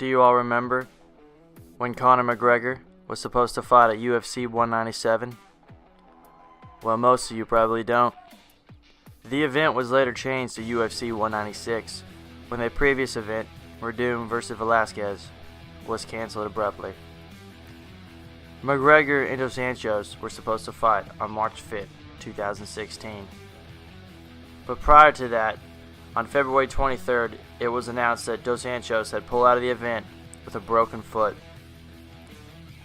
Do you all remember when Conor McGregor was supposed to fight at UFC 197? Well, most of you probably don't. The event was later changed to UFC 196 when the previous event, Verdum vs. Velasquez, was cancelled abruptly. McGregor and Dos Anjos were supposed to fight on March 5th, 2016. But prior to that, on February 23rd, it was announced that Dos Anjos had pulled out of the event with a broken foot.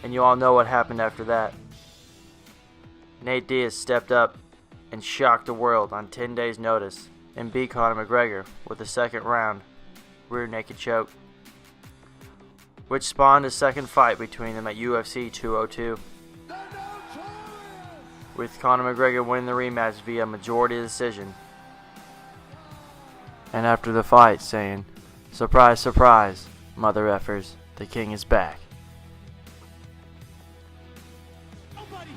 And you all know what happened after that. Nate Diaz stepped up and shocked the world on 10 days' notice and beat Conor McGregor with a second round rear naked choke, which spawned a second fight between them at UFC 202, with Conor McGregor winning the rematch via majority decision. And after the fight saying, "Surprise, surprise, mother effers, the king is back."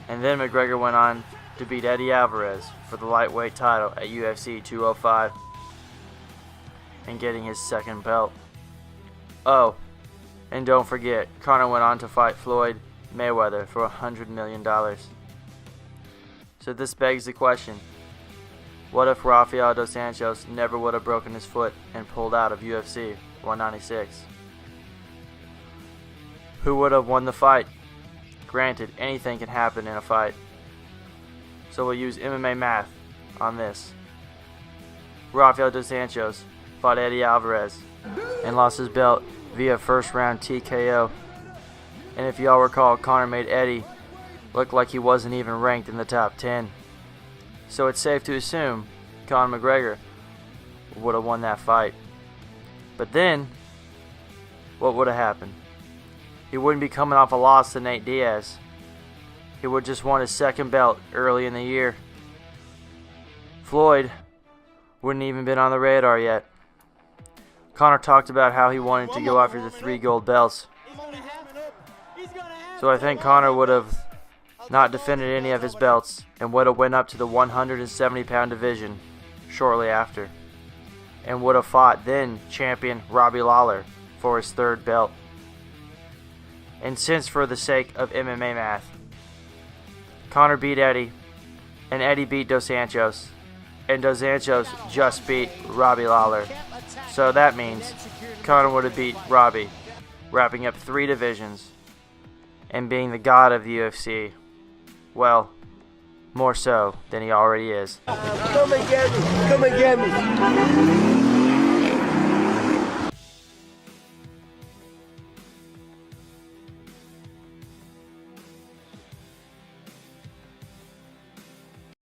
And then McGregor went on to beat Eddie Alvarez for the lightweight title at UFC 205 and getting his second belt. Oh, and don't forget, Conor went on to fight Floyd Mayweather for $100 million. So this begs the question, what if Rafel dos Anjos never would have broken his foot and pulled out of UFC 196? Who would have won the fight? Granted, anything can happen in a fight. So we'll use MMA math on this. Rafel dos Anjos fought Eddie Alvarez and lost his belt via first round TKO. And if y'all recall, Conor made Eddie look like he wasn't even ranked in the top 10. So it's safe to assume Conor McGregor would have won that fight. But then, what would have happened? He wouldn't be coming off a loss to Nate Diaz. He would just won his second belt early in the year. Floyd wouldn't even been on the radar yet. Conor talked about how he wanted to go after the 3 gold belts. So I think Conor would have not defended any of his belts and would have went up to the 170-pound division shortly after, and would have fought then champion Robbie Lawler for his 3rd belt. And since, for the sake of MMA math, Conor beat Eddie and Eddie beat Dos Anjos, and Dos Anjos just beat Robbie Lawler, so that means Conor would have beat Robbie, wrapping up 3 divisions and being the god of the UFC. Well, more so than he already is. Come and get me. Come and get me.